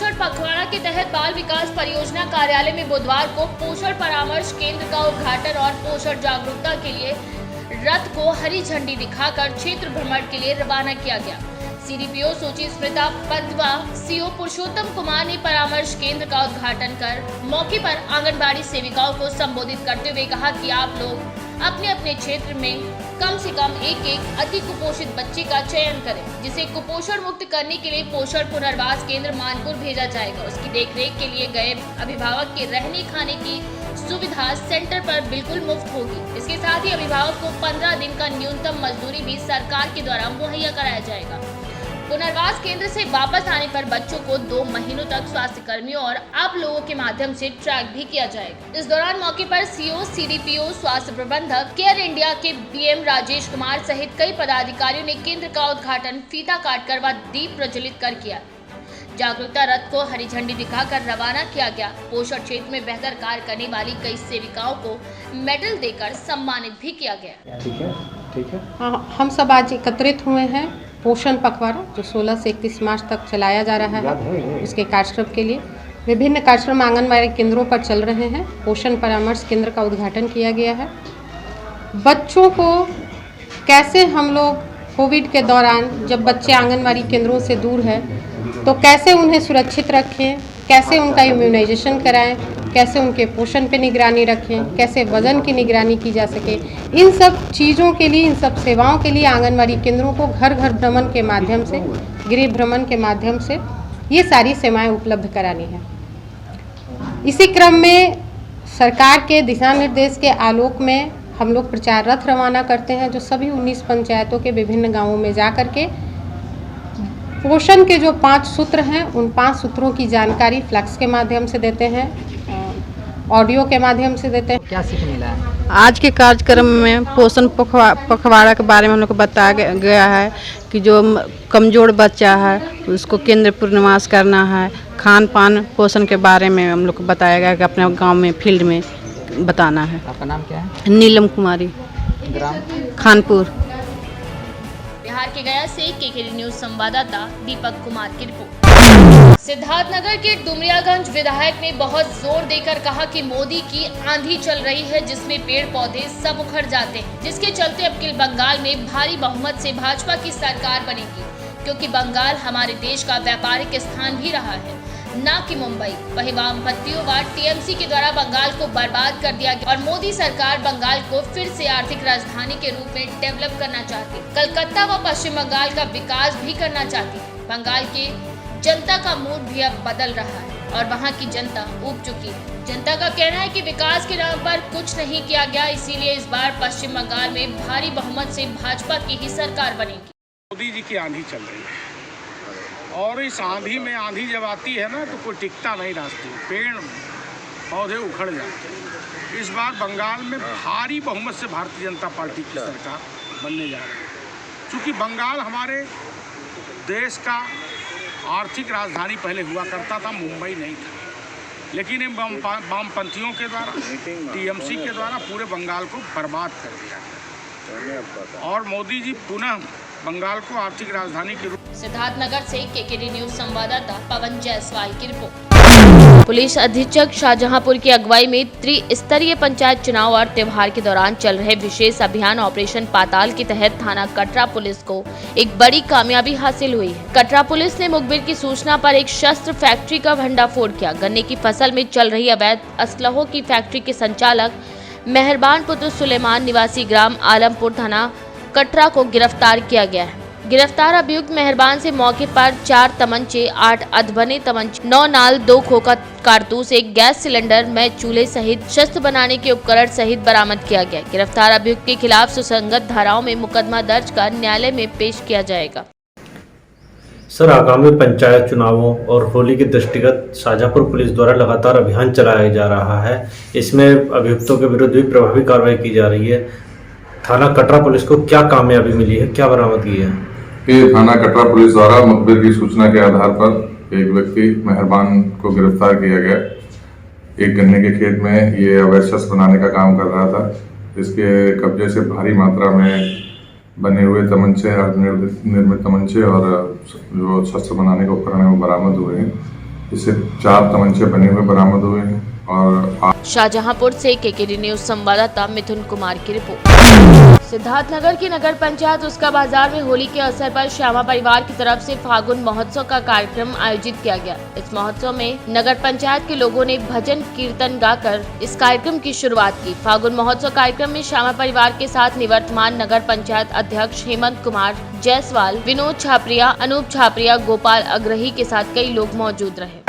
पोषण पखवाड़ा के तहत बाल विकास परियोजना कार्यालय में बुधवार को पोषण परामर्श केंद्र का उद्घाटन और पोषण जागरूकता के लिए रथ को हरी झंडी दिखाकर क्षेत्र भ्रमण के लिए रवाना किया गया। सीडीपीओ सूची स्मृता पद्वा सीओ पुरुषोत्तम कुमार ने परामर्श केंद्र का उद्घाटन कर मौके पर आंगनबाड़ी सेविकाओं को संबोधित करते हुए कहा कि आप लोग अपने अपने क्षेत्र में कम से कम एक अति कुपोषित बच्चे का चयन करें, जिसे कुपोषण मुक्त करने के लिए पोषण पुनर्वास केंद्र मानपुर भेजा जाएगा। उसकी देखरेख के लिए गए अभिभावक के रहने खाने की सुविधा सेंटर पर बिल्कुल मुफ्त होगी। इसके साथ ही अभिभावक को 15 दिन का न्यूनतम मजदूरी भी सरकार के द्वारा मुहैया कराया जाएगा। पुनर्वास केंद्र से वापस आने पर बच्चों को 2 महीनों तक स्वास्थ्य कर्मियों और आप लोगों के माध्यम से ट्रैक भी किया जाएगा। इस दौरान मौके पर सीओ, सीडीपीओ, स्वास्थ्य प्रबंधक, केयर इंडिया के बीएम राजेश कुमार सहित कई पदाधिकारियों ने केंद्र का उद्घाटन फीता काटकर व दीप प्रज्वलित कर किया। जागरूकता रथ को हरी झंडी दिखाकर रवाना किया गया। पोषण क्षेत्र में बेहतर कार्य करने वाली कई सेविकाओं को मेडल देकर सम्मानित भी किया गया। ठीक है। हाँ, हम सब आज एकत्रित हुए हैं पोषण पखवाड़ा जो 16 से 31 मार्च तक चलाया जा रहा है। उसके कार्यक्रम के लिए विभिन्न कार्यक्रम आंगनबाड़ी केंद्रों पर चल रहे हैं। पोषण परामर्श केंद्र का उद्घाटन किया गया है। बच्चों को कैसे हम लोग कोविड के दौरान जब बच्चे आंगनबाड़ी केंद्रों से दूर है तो कैसे उन्हें सुरक्षित रखें, कैसे उनका इम्यूनाइजेशन कराएं, कैसे उनके पोषण पे निगरानी रखें, कैसे वजन की निगरानी की जा सके, इन सब चीज़ों के लिए, इन सब सेवाओं के लिए आंगनबाड़ी केंद्रों को घर घर भ्रमण के माध्यम से, गृह भ्रमण के माध्यम से ये सारी सेवाएं उपलब्ध करानी है। इसी क्रम में सरकार के दिशा निर्देश के आलोक में हम लोग प्रचार रथ रवाना करते हैं जो सभी 19 पंचायतों के विभिन्न गाँवों में जा करके पोषण के जो 5 सूत्र हैं उन 5 सूत्रों की जानकारी फ्लैक्स के माध्यम से देते हैं, ऑडियो के माध्यम से देते हैं। क्या सीख मिला है? आज के कार्यक्रम में पोषण पखवाड़ा के बारे में हम लोग को बताया गया है कि जो कमज़ोर बच्चा है उसको केंद्र पुनर्वास करना है। खान पान पोषण के बारे में हम लोग को बताया गया कि अपने गांव में फील्ड में बताना है। आपका नाम क्या है? नीलम कुमारी, ग्राम खानपुर। बिहार के गया से केकेडी न्यूज संवाददाता दीपक कुमार की रिपोर्ट। सिद्धार्थनगर के डुमरियागंज विधायक ने बहुत जोर देकर कहा कि मोदी की आंधी चल रही है जिसमें पेड़ पौधे सब उखड़ जाते हैं, जिसके चलते अब की बंगाल में भारी बहुमत से भाजपा की सरकार बनेगी, क्योंकि बंगाल हमारे देश का व्यापारिक स्थान भी रहा है, न कि मुंबई। वहीं वामपंथियों व टीएमसी के द्वारा बंगाल को बर्बाद कर दिया गया और मोदी सरकार बंगाल को फिर से आर्थिक राजधानी के रूप में डेवलप करना चाहती, कलकत्ता व पश्चिम बंगाल का विकास भी करना चाहती है। बंगाल की जनता का मूड भी अब बदल रहा है और वहां की जनता ऊब चुकी है। जनता का कहना है कि विकास के नाम पर कुछ नहीं किया गया, इसीलिए इस बार पश्चिम बंगाल में भारी बहुमत से भाजपा की ही सरकार बनेगी। मोदी जी की आंधी चल रही है और इस आंधी में, आंधी जब आती है ना तो कोई टिकता नहीं रास्ते, पेड़ पौधे उखड़ जाते हैं। इस बार बंगाल में भारी बहुमत से भारतीय जनता पार्टी की सरकार बनने जा रही है। क्योंकि बंगाल हमारे देश का आर्थिक राजधानी पहले हुआ करता था, मुंबई नहीं था, लेकिन इन वामपंथियों के द्वारा, टीएमसी के द्वारा पूरे बंगाल को बर्बाद कर दिया और मोदी जी पुनः बंगाल को आर्थिक राजधानी के रूप। सिद्धार्थनगर से केकेडी न्यूज संवाददाता पवन जायसवाल की रिपोर्ट। पुलिस अधीक्षक शाहजहांपुर की अगुवाई में त्रिस्तरीय पंचायत चुनाव और त्योहार के दौरान चल रहे विशेष अभियान ऑपरेशन पाताल के तहत थाना कटरा पुलिस को एक बड़ी कामयाबी हासिल हुई है। कटरा पुलिस ने मुखबिर की सूचना पर एक शस्त्र फैक्ट्री का भंडाफोड़ किया। गन्ने की फसल में चल रही अवैध असलहों की फैक्ट्री के संचालक मेहरबान पुत्र सुलेमान निवासी ग्राम आलमपुर थाना कटरा को गिरफ्तार किया गया है। गिरफ्तार अभियुक्त मेहरबान से मौके पर 4 तमंचे, 8 अधबने तमंचे, 9 नाल, 2 खोखा कारतूस, 1 गैस सिलेंडर में चूल्हे सहित शस्त्र बनाने के उपकरण सहित बरामद किया गया। गिरफ्तार अभियुक्त के खिलाफ सुसंगत धाराओं में मुकदमा दर्ज कर न्यायालय में पेश किया जाएगा। सर, आगामी पंचायत चुनावों और होली के दृष्टिगत शाहजहांपुर पुलिस द्वारा लगातार अभियान चलाया जा रहा है। इसमें अभियुक्तों के विरुद्ध भी प्रभावी कार्रवाई की जा रही है। थाना कटरा पुलिस को क्या कामयाबी मिली है, क्या बरामद की है? थाना कटरा पुलिस द्वारा मुखबिर की सूचना के आधार पर एक व्यक्ति मेहरबान को गिरफ्तार किया गया। एक गन्ने के खेत में ये अवैध शस्त्र बनाने का काम कर रहा था। इसके कब्जे से भारी मात्रा में बने हुए तमंचे, निर्मित तमंचे और जो शस्त्र बनाने के उपकरण है वो बरामद हुए हैं। इससे 4 तमंचे बने हुए बरामद हुए हैं और शाहजहांपुर से केकेडी न्यूज संवाददाता मिथुन कुमार की रिपोर्ट। सिद्धार्थनगर की नगर पंचायत उसका बाजार में होली के अवसर पर श्यामा परिवार की तरफ से फागुन महोत्सव का कार्यक्रम आयोजित किया गया। इस महोत्सव में नगर पंचायत के लोगों ने भजन कीर्तन गाकर इस कार्यक्रम की शुरुआत की। फागुन महोत्सव कार्यक्रम में श्यामा परिवार के साथ निवर्तमान नगर पंचायत अध्यक्ष हेमंत कुमार जायसवाल, विनोद छापरिया, अनूप छापरिया, गोपाल अग्रही के साथ कई लोग मौजूद रहे।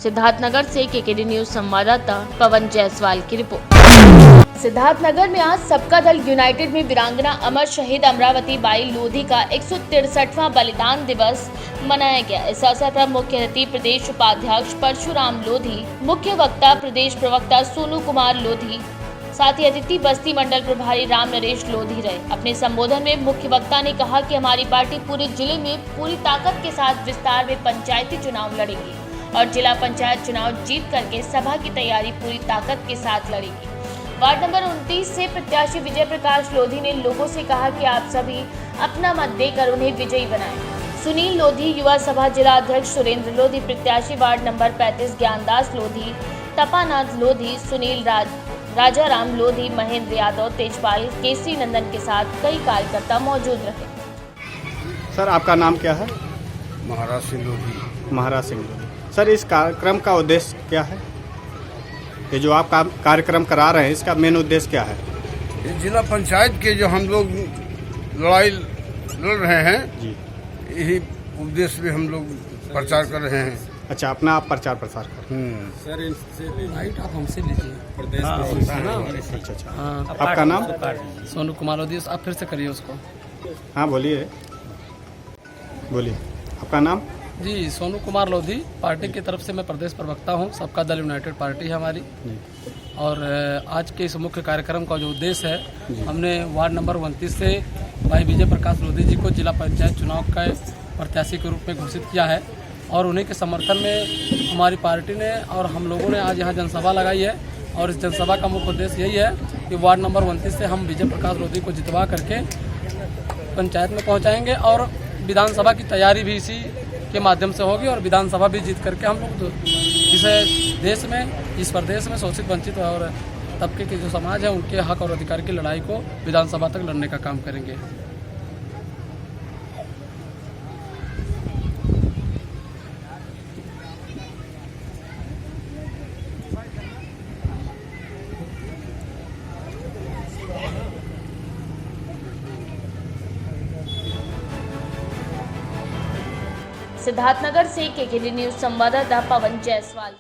सिद्धार्थनगर से केकेडी न्यूज संवाददाता पवन जायसवाल की रिपोर्ट। सिद्धार्थनगर में आज सबका दल यूनाइटेड में वीरांगना अमर शहीद अमरावती बाई लोधी का 163वां बलिदान दिवस मनाया गया। इस अवसर पर मुख्य अतिथि प्रदेश उपाध्यक्ष परशुराम लोधी, मुख्य वक्ता प्रदेश प्रवक्ता सोनू कुमार लोधी, साथ ही अतिथि बस्ती मंडल प्रभारी राम नरेश लोधी रहे। अपने संबोधन में मुख्य वक्ता ने कहा कि हमारी पार्टी पूरे जिले में पूरी ताकत के साथ विस्तार में पंचायती चुनाव लड़ेगी और जिला पंचायत चुनाव जीत करके सभा की तैयारी पूरी ताकत के साथ लड़ेगी। वार्ड नंबर 29 से प्रत्याशी विजय प्रकाश लोधी ने लोगों से कहा कि आप सभी अपना मत देकर उन्हें विजयी बनाएं। सुनील लोधी युवा सभा जिला अध्यक्ष सुरेंद्र लोधी, प्रत्याशी वार्ड नंबर 35 ज्ञानदास लोधी, तपानाथ लोधी, सुनील राजाराम लोधी, महेंद्र यादव, तेजपाल केसरी नंदन के साथ कई कार्यकर्ता मौजूद रहे। सर आपका नाम क्या है? महाराज सिंह लोधी। महाराज सिंह लोधी। सर इस कार्यक्रम का उद्देश्य क्या है? ये जो आप कार्यक्रम करा रहे हैं इसका मेन उद्देश्य क्या है? जिला पंचायत के जो हम लोग लड़ाई लड़ रहे हैं जी, यही उद्देश्य में हम लोग प्रचार कर रहे हैं। अच्छा, अपना आप प्रचार प्रसार कर। सर इनसे लाइट आप हमसे लीजिए प्रदेश अच्छा अच्छा। आपका नाम? सोनू कुमार लोधी। आप फिर से करिए उसको। हाँ बोलिए बोलिए। आपका नाम? जी सोनू कुमार लोधी। पार्टी की तरफ से मैं प्रदेश प्रवक्ता हूँ। सबका दल यूनाइटेड पार्टी है हमारी। और आज के इस मुख्य कार्यक्रम का जो उद्देश्य है, हमने वार्ड नंबर 29 से भाई विजय प्रकाश लोधी जी को जिला पंचायत चुनाव का प्रत्याशी के रूप में घोषित किया है और उन्हीं के समर्थन में हमारी पार्टी ने और हम लोगों ने आज यहाँ जनसभा लगाई है। और इस जनसभा का मुख्य उद्देश्य यही है कि वार्ड नंबर 29 से हम विजय प्रकाश लोधी को जितवा करके पंचायत में पहुँचाएँगे और विधानसभा की तैयारी भी इसी के माध्यम से होगी और विधानसभा भी जीत करके हम लोग इस देश में, इस प्रदेश में शोषित वंचित और तबके के जो समाज है उनके हक और अधिकार की लड़ाई को विधानसभा तक लड़ने का काम करेंगे। सिद्धार्थनगर से केकेडी न्यूज संवाददाता पवन जायसवाल।